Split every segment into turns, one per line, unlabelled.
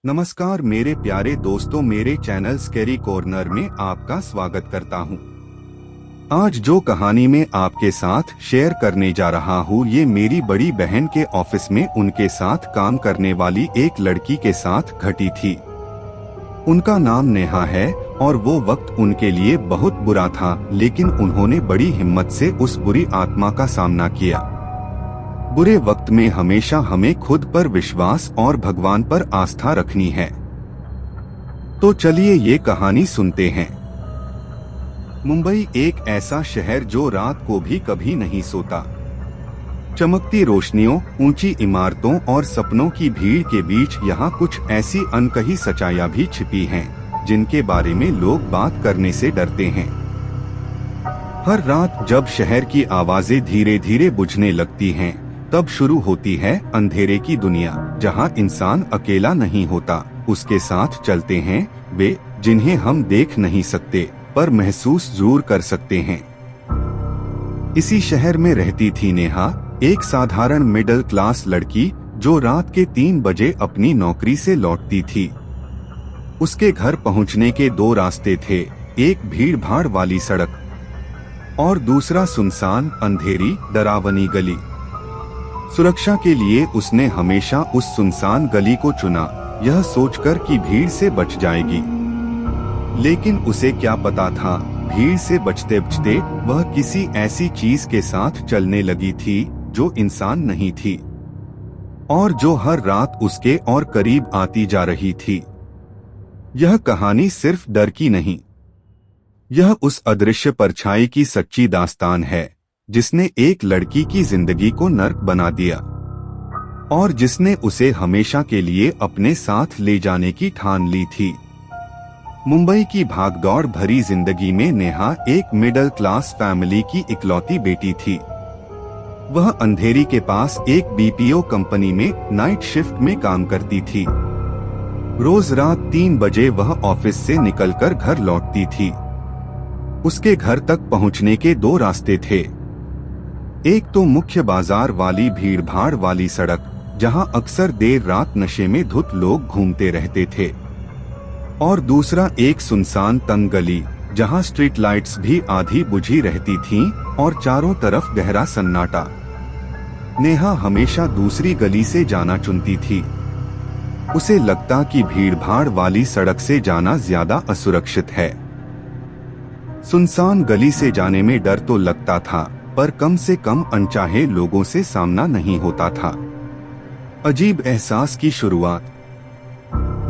नमस्कार मेरे प्यारे दोस्तों, मेरे चैनल स्कैरी कॉर्नर में आपका स्वागत करता हूं। आज जो कहानी मैं आपके साथ शेयर करने जा रहा हूं, ये मेरी बड़ी बहन के ऑफिस में उनके साथ काम करने वाली एक लड़की के साथ घटी थी। उनका नाम नेहा है और वो वक्त उनके लिए बहुत बुरा था, लेकिन उन्होंने बड़ी हिम्मत से उस बुरी आत्मा का सामना किया। बुरे वक्त में हमेशा हमें खुद पर विश्वास और भगवान पर आस्था रखनी है। तो चलिए ये कहानी सुनते हैं। मुंबई एक ऐसा शहर जो रात को भी कभी नहीं सोता। चमकती रोशनियों, ऊंची इमारतों और सपनों की भीड़ के बीच यहाँ कुछ ऐसी अनकही सच्चाइयाँ भी छिपी हैं, जिनके बारे में लोग बात करने से डरते हैं। हर रात जब शहर की आवाजें धीरे धीरे बुझने लगती हैं, तब शुरू होती है अंधेरे की दुनिया, जहां इंसान अकेला नहीं होता, उसके साथ चलते हैं वे जिन्हें हम देख नहीं सकते पर महसूस जरूर कर सकते हैं। इसी शहर में रहती थी नेहा, एक साधारण मिडिल क्लास लड़की जो रात के 3 बजे अपनी नौकरी से लौटती थी। उसके घर पहुंचने के 2 रास्ते थे, एक भीड़ भाड़ वाली सड़क और दूसरा सुनसान, अंधेरी, डरावनी गली। सुरक्षा के लिए उसने हमेशा उस सुनसान गली को चुना, यह सोचकर कि भीड़ से बच जाएगी। लेकिन उसे क्या पता था, भीड़ से बचते बचते वह किसी ऐसी चीज के साथ चलने लगी थी जो इंसान नहीं थी और जो हर रात उसके और करीब आती जा रही थी। यह कहानी सिर्फ डर की नहीं, यह उस अदृश्य परछाई की सच्ची दास्तान है, जिसने एक लड़की की जिंदगी को नर्क बना दिया और जिसने उसे हमेशा के लिए अपने साथ ले जाने की ठान ली थी। मुंबई की भागदौड़ भरी जिंदगी में नेहा एक मिडिल क्लास फैमिली की इकलौती बेटी थी। वह अंधेरी के पास एक बीपीओ कंपनी में नाइट शिफ्ट में काम करती थी। रोज रात 3 बजे वह ऑफिस से निकलकर घर लौटती थी। उसके घर तक पहुंचने के 2 रास्ते थे। एक तो मुख्य बाजार वाली भीड़ भाड़ वाली सड़क, जहां अक्सर देर रात नशे में धुत लोग घूमते रहते थे, और दूसरा एक सुनसान तंग गली, जहां स्ट्रीट लाइट्स भी आधी बुझी रहती थीं और चारों तरफ गहरा सन्नाटा। नेहा हमेशा दूसरी गली से जाना चुनती थी। उसे लगता कि भीड़ भाड़ वाली सड़क से जाना ज्यादा असुरक्षित है। सुनसान गली से जाने में डर तो लगता था, पर कम से कम अनचाहे लोगों से सामना नहीं होता था। अजीब एहसास की शुरुआत।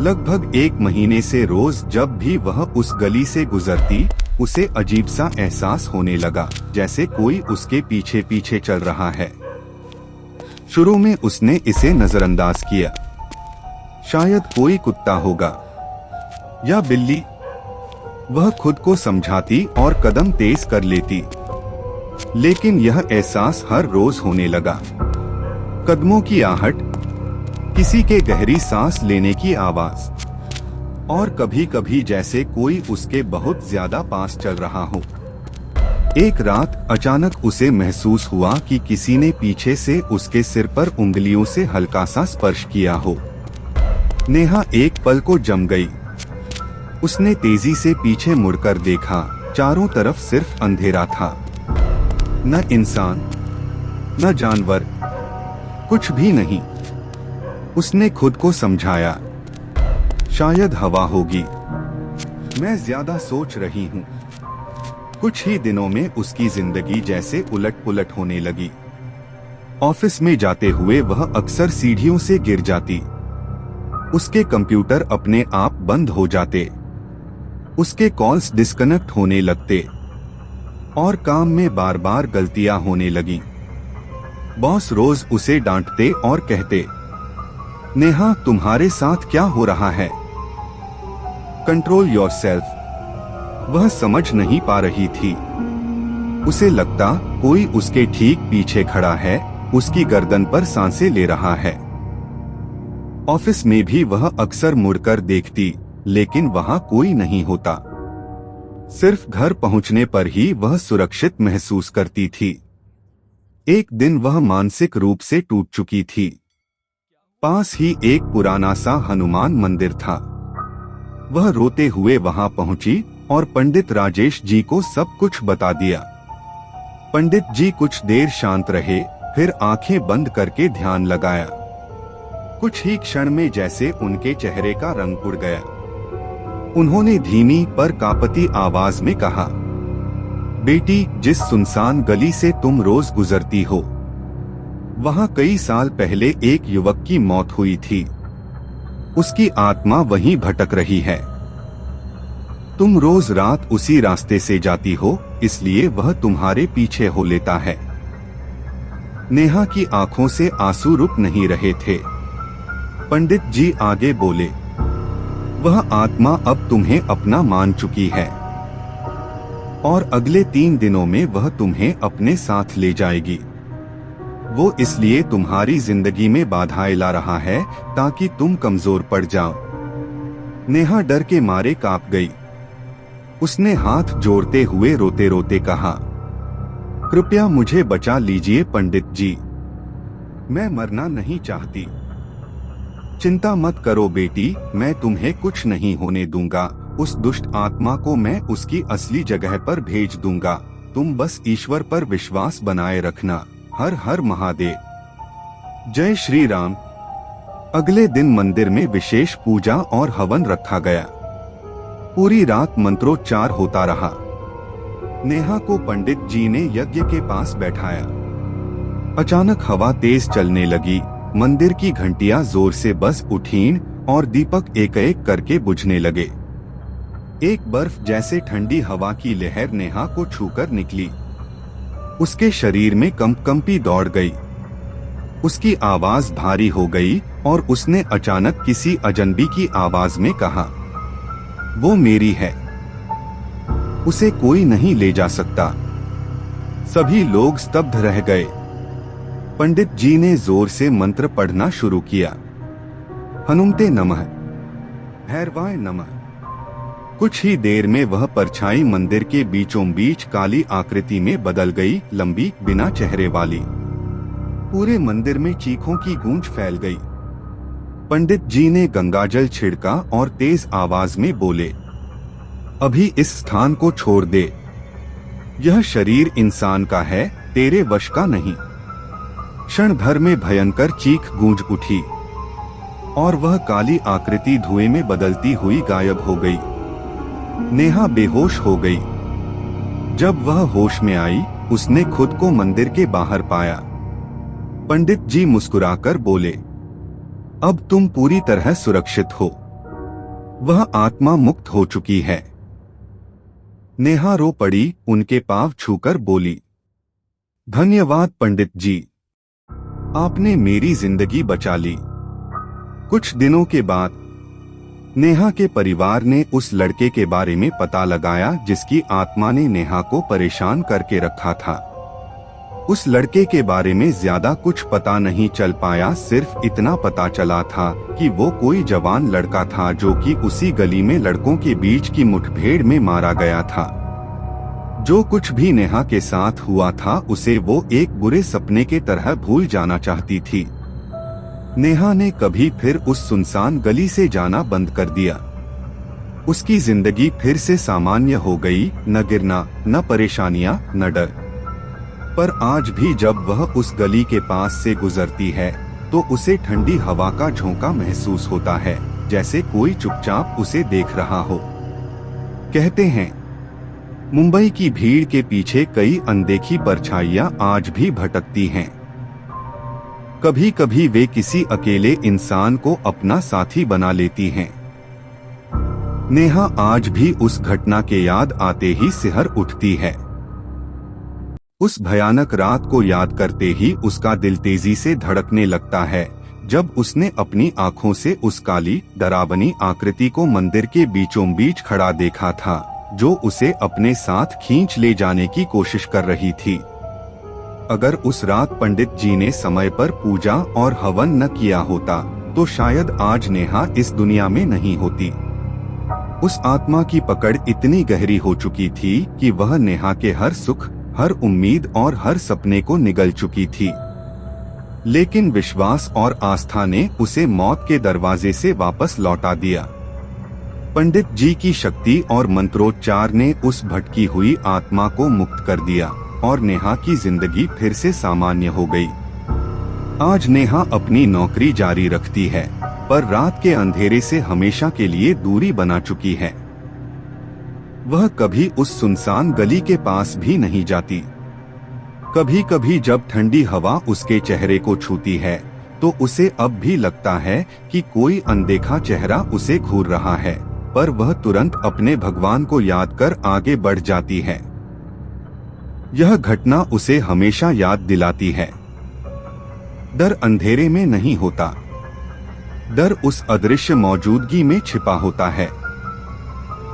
लगभग 1 महीने से रोज जब भी वह उस गली से गुजरती, उसे अजीब सा एहसास होने लगा, जैसे कोई उसके पीछे पीछे चल रहा है। शुरू में उसने इसे नजरअंदाज किया, शायद कोई कुत्ता होगा या बिल्ली। वह खुद को समझाती और कदम तेज कर लेती, लेकिन यह एहसास हर रोज होने लगा। कदमों की आहट, किसी के गहरी सांस लेने की आवाज, और कभी कभी जैसे कोई उसके बहुत ज्यादा पास चल रहा हो। एक रात अचानक उसे महसूस हुआ कि किसी ने पीछे से उसके सिर पर उंगलियों से हल्का सा स्पर्श किया हो। नेहा एक पल को जम गई। उसने तेजी से पीछे मुड़कर देखा, चारों तरफ सिर्फ अंधेरा था। न इंसान, न जानवर, कुछ भी नहीं। उसने खुद को समझाया, शायद हवा होगी, मैं ज्यादा सोच रही हूँ। कुछ ही दिनों में उसकी जिंदगी जैसे उलट पुलट होने लगी। ऑफिस में जाते हुए वह अक्सर सीढ़ियों से गिर जाती। उसके कंप्यूटर अपने आप बंद हो जाते, उसके कॉल्स डिस्कनेक्ट होने लगते और काम में बार बार गलतियां होने लगी। बॉस रोज उसे डांटते और कहते, नेहा तुम्हारे साथ क्या हो रहा है, कंट्रोल योरसेल्फ। वह समझ नहीं पा रही थी। उसे लगता कोई उसके ठीक पीछे खड़ा है, उसकी गर्दन पर सांसें ले रहा है। ऑफिस में भी वह अक्सर मुड़कर देखती, लेकिन वहां कोई नहीं होता। सिर्फ घर पहुंचने पर ही वह सुरक्षित महसूस करती थी। एक दिन वह मानसिक रूप से टूट चुकी थी। पास ही एक पुराना सा हनुमान मंदिर था। वह रोते हुए वहां पहुंची और पंडित राजेश जी को सब कुछ बता दिया। पंडित जी कुछ देर शांत रहे, फिर आंखें बंद करके ध्यान लगाया। कुछ ही क्षण में जैसे उनके चेहरे का रंग उड़ गया। उन्होंने धीमी पर कांपती आवाज में कहा, बेटी, जिस सुनसान गली से तुम रोज गुजरती हो, वहां कई साल पहले एक युवक की मौत हुई थी। उसकी आत्मा वहीं भटक रही है। तुम रोज रात उसी रास्ते से जाती हो, इसलिए वह तुम्हारे पीछे हो लेता है। नेहा की आंखों से आंसू रुक नहीं रहे थे। पंडित जी आगे बोले, वह आत्मा अब तुम्हें अपना मान चुकी है और अगले 3 दिनों में वह तुम्हें अपने साथ ले जाएगी। वो इसलिए तुम्हारी जिंदगी में बाधाएं ला रहा है ताकि तुम कमजोर पड़ जाओ। नेहा डर के मारे कांप गई। उसने हाथ जोड़ते हुए रोते रोते कहा, कृपया मुझे बचा लीजिए पंडित जी, मैं मरना नहीं चाहती। चिंता मत करो बेटी, मैं तुम्हें कुछ नहीं होने दूंगा। उस दुष्ट आत्मा को मैं उसकी असली जगह पर भेज दूंगा। तुम बस ईश्वर पर विश्वास बनाए रखना। हर हर महादेव। जय श्री राम। अगले दिन मंदिर में विशेष पूजा और हवन रखा गया। पूरी रात मंत्रोच्चार होता रहा। नेहा को पंडित जी ने यज्ञ के पास बैठाया। अचानक हवा तेज चलने लगी। मंदिर की घंटियां जोर से बज उठीं और दीपक एक एक करके बुझने लगे। एक बर्फ जैसे ठंडी हवा की लहर नेहा को छूकर निकली। उसके शरीर में कंपकंपी दौड़ गई। उसकी आवाज भारी हो गई और उसने अचानक किसी अजनबी की आवाज में कहा, वो मेरी है, उसे कोई नहीं ले जा सकता। सभी लोग स्तब्ध रह गए। पंडित जी ने जोर से मंत्र पढ़ना शुरू किया। हनुमते नमः, भैरवाय नमः। कुछ ही देर में वह परछाई मंदिर के बीचों बीच काली आकृति में बदल गई, लंबी, बिना चेहरे वाली। पूरे मंदिर में चीखों की गूंज फैल गई। पंडित जी ने गंगाजल छिड़का और तेज आवाज में बोले, अभी इस स्थान को छोड़ दे। यह शरीर इंसान का है, तेरे वश का नहीं। क्षण भर में भयंकर चीख गूंज उठी और वह काली आकृति धुएं में बदलती हुई गायब हो गई। नेहा बेहोश हो गई। जब वह होश में आई, उसने खुद को मंदिर के बाहर पाया। पंडित जी मुस्कुराकर बोले, अब तुम पूरी तरह सुरक्षित हो। वह आत्मा मुक्त हो चुकी है। नेहा रो पड़ी, उनके पांव छूकर बोली, धन्यवाद पंडित जी, आपने मेरी जिंदगी बचा ली। कुछ दिनों के बाद नेहा के परिवार ने उस लड़के के बारे में पता लगाया जिसकी आत्मा ने नेहा को परेशान करके रखा था। उस लड़के के बारे में ज्यादा कुछ पता नहीं चल पाया, सिर्फ इतना पता चला था कि वो कोई जवान लड़का था जो कि उसी गली में लड़कों के बीच की मुठभेड़ में मारा गया था। जो कुछ भी नेहा के साथ हुआ था उसे वो एक बुरे सपने के तरह भूल जाना चाहती थी। नेहा ने कभी फिर उस सुनसान गली से जाना बंद कर दिया। उसकी जिंदगी फिर से सामान्य हो गई, न गिरना, न परेशानियां, न डर। पर आज भी जब वह उस गली के पास से गुजरती है तो उसे ठंडी हवा का झोंका महसूस होता है, जैसे कोई चुपचाप उसे देख रहा हो। कहते हैं, मुंबई की भीड़ के पीछे कई अनदेखी परछाइयां आज भी भटकती हैं। कभी कभी वे किसी अकेले इंसान को अपना साथी बना लेती हैं। नेहा आज भी उस घटना के याद आते ही सिहर उठती है। उस भयानक रात को याद करते ही उसका दिल तेजी से धड़कने लगता है, जब उसने अपनी आंखों से उस काली, डरावनी आकृति को मंदिर के बीचों बीच खड़ा देखा था, जो उसे अपने साथ खींच ले जाने की कोशिश कर रही थी। अगर उस रात पंडित जी ने समय पर पूजा और हवन न किया होता तो शायद आज नेहा इस दुनिया में नहीं होती। उस आत्मा की पकड़ इतनी गहरी हो चुकी थी कि वह नेहा के हर सुख, हर उम्मीद और हर सपने को निगल चुकी थी। लेकिन विश्वास और आस्था ने उसे मौत के दरवाजे से वापस लौटा दिया। पंडित जी की शक्ति और मंत्रोच्चार ने उस भटकी हुई आत्मा को मुक्त कर दिया और नेहा की जिंदगी फिर से सामान्य हो गई। आज नेहा अपनी नौकरी जारी रखती है, पर रात के अंधेरे से हमेशा के लिए दूरी बना चुकी है। वह कभी उस सुनसान गली के पास भी नहीं जाती। कभी कभी जब ठंडी हवा उसके चेहरे को छूती है, तो उसे अब भी लगता है कि कोई अनदेखा चेहरा उसे घूर रहा है, पर वह तुरंत अपने भगवान को याद कर आगे बढ़ जाती है। यह घटना उसे हमेशा याद दिलाती है, डर अंधेरे में नहीं होता, डर उस अदृश्य मौजूदगी में छिपा होता है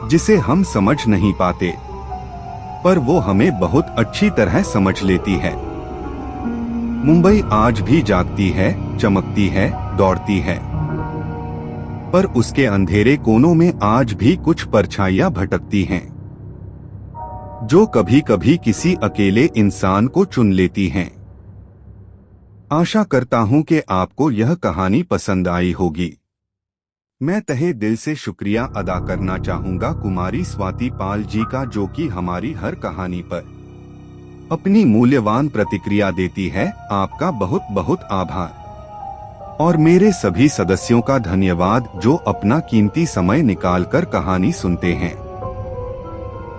जिसे हम समझ नहीं पाते, पर वो हमें बहुत अच्छी तरह समझ लेती है। मुंबई आज भी जागती है, चमकती है, दौड़ती है, पर उसके अंधेरे कोनों में आज भी कुछ परछाइयां भटकती हैं, जो कभी कभी किसी अकेले इंसान को चुन लेती हैं। आशा करता हूं कि आपको यह कहानी पसंद आई होगी। मैं तहे दिल से शुक्रिया अदा करना चाहूंगा कुमारी स्वाति पाल जी का, जो कि हमारी हर कहानी पर अपनी मूल्यवान प्रतिक्रिया देती है। आपका बहुत बहुत आभार। और मेरे सभी सदस्यों का धन्यवाद जो अपना कीमती समय निकालकर कहानी सुनते हैं।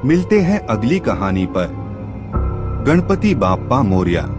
मिलते हैं अगली कहानी पर। गणपति बाप्पा मोरया।